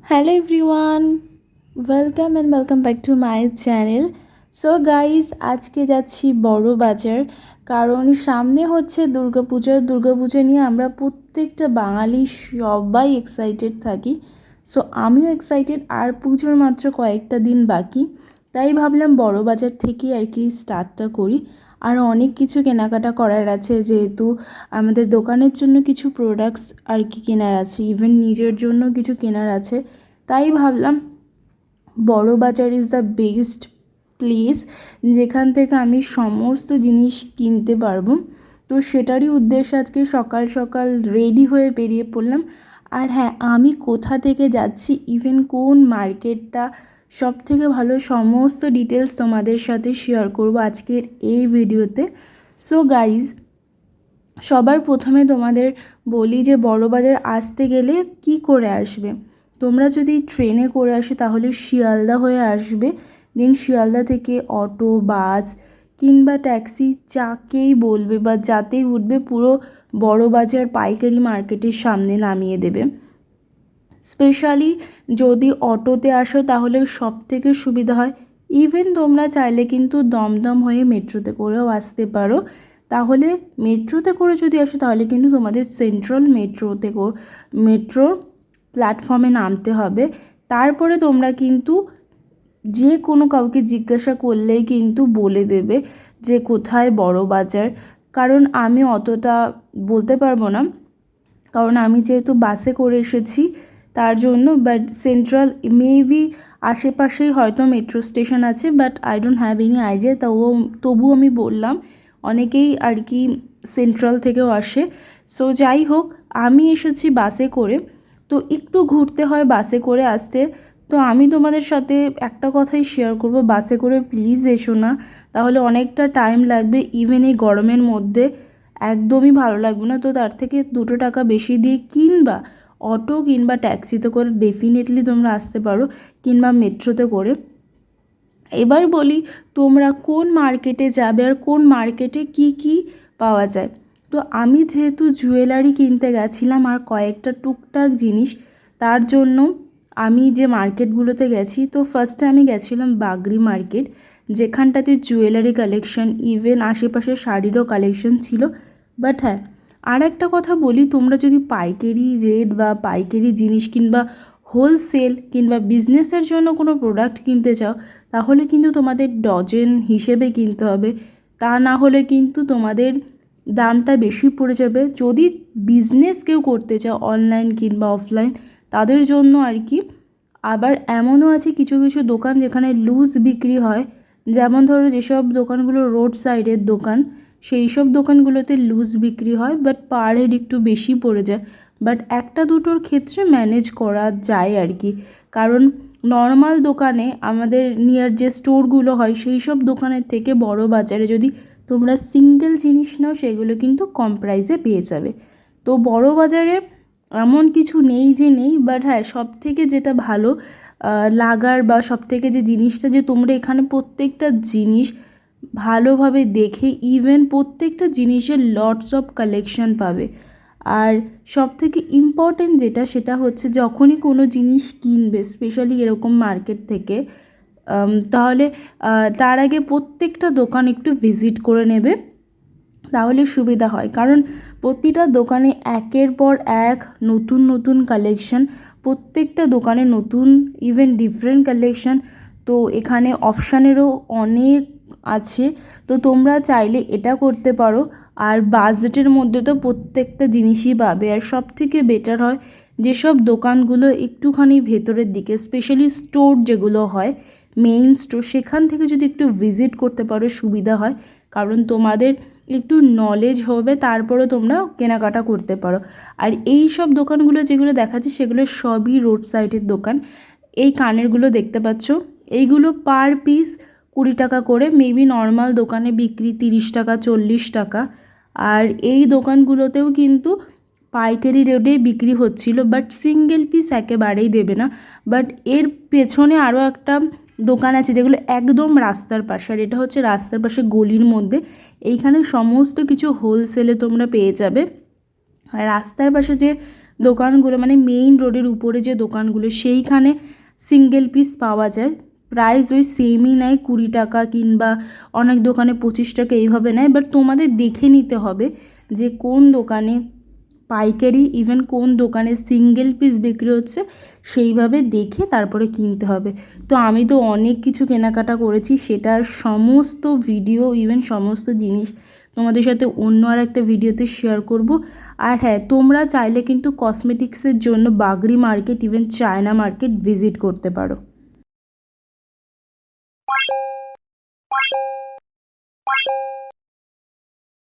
Hello everyone, welcome back to my channel. So guys আজকে যাচ্ছি বড় বাজার, কারণ সামনে হচ্ছে দুর্গাপুজো নিয়ে আমরা প্রত্যেকটা বাঙালি সবাই এক্সাইটেড থাকি। সো আমিও এক্সাইটেড, আর পুজোর মাত্র কয়েকটা দিন বাকি, তাই ভাবলাম বড় বাজার থেকেই আর কি স্টার্টটা করি। আর অনেক কিছু কেনাকাটা করার আছে, যেহেতু আমাদের দোকানের জন্য কিছু প্রোডাক্টস আর কি কেনার আছে, ইভেন নিজের জন্য কিছু কেনার আছে। তাই ভাবলাম বড় বাজার ইজ দ্য বেস্ট প্লেস, যেখান থেকে আমি সমস্ত জিনিস কিনতে পারবো। তো সেটারই উদ্দেশ্যে আজকে সকাল সকাল রেডি হয়ে বেরিয়ে পড়লাম। আর হ্যাঁ, আমি কোথা থেকে যাচ্ছি, ইভেন কোন মার্কেটটা সব থেকে ভালো, সমস্ত ডিটেলস তোমাদের সাথে শেয়ার করব আজকের এই ভিডিওতে। সো গাইজ, সবার প্রথমে তোমাদের বলি যে বড় বাজার আসতে গেলে কি করে আসবে। তোমরা যদি ট্রেনে করে আসো তাহলে শিয়ালদা হয়ে আসবে, দেন শিয়ালদা থেকে অটো, বাস কিংবা ট্যাক্সি যাকেই বলবে বা যাতেই উঠবে পুরো বড় বাজার পাইকারি মার্কেটের সামনে নামিয়ে দেবে। স্পেশালি যদি অটোতে আসো তাহলে সব থেকে সুবিধা হয়। ইভেন তোমরা চাইলে কিন্তু দমদম হয়ে মেট্রোতে করেও আসতে পারো। তাহলে মেট্রোতে করে যদি আসো তাহলে কিন্তু তোমাদের সেন্ট্রাল মেট্রোর প্ল্যাটফর্মে নামতে হবে। তারপরে তোমরা কিন্তু যে কোনো কাউকে জিজ্ঞাসা করলেই কিন্তু বলে দেবে যে কোথায় বড় বাজার। কারণ আমি অতটা বলতে পারবো না, কারণ আমি যেহেতু বাসে করে এসেছি তার জন্য। বাট সেন্ট্রাল মেবি আশেপাশেই হয়তো মেট্রো স্টেশন আছে, but I don't have any idea. তবু আমি বললাম, অনেকেই আর কি সেন্ট্রাল থেকেও আসে। সো যাই হোক, আমি এসেছি বাসে করে, তো একটু ঘুরতে হয় বাসে করে আসতে। তো আমি তোমাদের সাথে একটা কথাই শেয়ার করব, বাসে করে প্লিজ এসো না, তাহলে অনেকটা টাইম লাগবে। ইভেন এই গরমের মধ্যে একদমই ভালো লাগবে না। তো তার থেকে 2 টাকা বেশি দিয়ে কিংবা অটো কিংবা ট্যাক্সিতে করে ডেফিনেটলি তোমরা আসতে পারো, কিংবা মেট্রোতে করে। এবার বলি, তোমরা কোন মার্কেটে যাবে আর কোন মার্কেটে কি কি পাওয়া যায়। তো আমি যেহেতু জুয়েলারি কিনতে গেছিলাম আর কয়েকটা টুকটাক জিনিস, তার জন্য আমি যে মার্কেটগুলোতে গেছি, তো ফার্স্টে আমি গেছিলাম বাগরি মার্কেট, যেখানটাতে জুয়েলারি কালেকশন, ইভেন আশেপাশে শাড়িরও কালেকশন ছিল। বাট হ্যাঁ, আর একটা কথা বলি, তোমরা যদি পাইকারি রেট বা পাইকারি জিনিস কিংবা হোলসেল কিংবা বিজনেসের জন্য কোনো প্রোডাক্ট কিনতে চাও, তাহলে কিন্তু তোমাদের ডজন হিসেবে কিনতে হবে। তা না হলে কিন্তু তোমাদের দামটা বেশি পড়ে যাবে। যদি বিজনেস কেউ করতে চাও অনলাইন কিংবা অফলাইন, তাদের জন্য আর কি। আবার এমনও আছে কিছু কিছু দোকান যেখানে লুজ বিক্রি হয়, যেমন ধরো যেসব দোকানগুলো রোড সাইডের দোকান, সেই সব দোকানগুলোতে লুজ বিক্রি হয়, বাট পার হেড একটু বেশি পড়ে যায়। বাট একটা দুটোর ক্ষেত্রে ম্যানেজ করা যায় আর কি। কারণ নর্মাল দোকানে আমাদের নিয়ার যে স্টোরগুলো হয়, সেই সব দোকানের থেকে বড় বাজারে যদি তোমরা সিঙ্গেল জিনিস নাও, সেগুলো কিন্তু কম প্রাইসে পেয়ে যাবে। তো বড় বাজারে এমন কিছু নেই যে নেই, বাট হ্যাঁ, সব থেকে যেটা ভালো লাগার বা সব থেকে যে জিনিসটা, যে তোমরা এখানে প্রত্যেকটা জিনিস ভালোভাবে দেখে, ইভেন প্রত্যেকটা জিনিসের লটস অফ কালেকশন পাবে। আর সবথেকে ইম্পর্টেন্ট যেটা, সেটা হচ্ছে যখনই কোনো জিনিস কিনবে, স্পেশালি এরকম মার্কেট থেকে, তাহলে তার আগে প্রত্যেকটা দোকান একটু ভিজিট করে নেবে, তাহলে সুবিধা হয়। কারণ প্রতিটা দোকানে একের পর এক নতুন নতুন কালেকশন, প্রত্যেকটা দোকানে নতুন ইভেন ডিফারেন্ট কালেকশন। তো এখানে অপশানেরও অনেক আছে, তো তোমরা চাইলে এটা করতে পারো। আর বাজেটের মধ্যে তো প্রত্যেকটা জিনিসই পাবে। আর সব থেকে বেটার হয় যেসব দোকানগুলো একটুখানি ভেতরের দিকে, স্পেশালি স্টোর যেগুলো হয়, মেইন স্টোর, সেখান থেকে যদি একটু ভিজিট করতে পারো সুবিধা হয়। কারণ তোমাদের একটু নলেজ হবে, তারপরে তোমরা কেনাকাটা করতে পারো। আর এই সব দোকানগুলো যেগুলো দেখাচ্ছি, সেগুলো সবই রোড সাইডের দোকান। এই কানেরগুলো দেখতে পাচ্ছ, এইগুলো পার পিস 20 টাকা করে, মেবি নর্মাল দোকানে বিক্রি 30 টাকা 40 টাকা। আর এই দোকানগুলোতেও কিন্তু পাইকারি রেটেই বিক্রি হচ্ছিল, বাট সিঙ্গেল পিস একেবারেই দেবে না। বাট এর পেছনে আরও একটা দোকান আছে যেগুলো একদম রাস্তার পাশে, আর এটা হচ্ছে রাস্তার পাশে গলির মধ্যে। এইখানে সমস্ত কিছু হোলসেলে তোমরা পেয়ে যাবে। আর রাস্তার পাশে যে দোকানগুলো মানে মেইন রোডের উপরে যে দোকানগুলো সেইখানে সিঙ্গেল পিস পাওয়া যায়। প্রাইস ওই সেমই নেয়, 20 টাকা কিংবা অনেক দোকানে 25 টাকা এইভাবে নেয়। বাট তোমাদের দেখে নিতে হবে যে কোন দোকানে পাইকারি, ইভেন কোন দোকানে সিঙ্গেল পিস বিক্রি হচ্ছে, সেইভাবে দেখে তারপরে কিনতে হবে। তো আমি তো অনেক কিছু কেনাকাটা করেছি, সেটার সমস্ত ভিডিও, ইভেন সমস্ত জিনিস তোমাদের সাথে অন্য আর একটা ভিডিওতে শেয়ার করব। আর হ্যাঁ, তোমরা চাইলে কিন্তু কসমেটিক্সের জন্য Bagri market, even China market visit করতে পারো।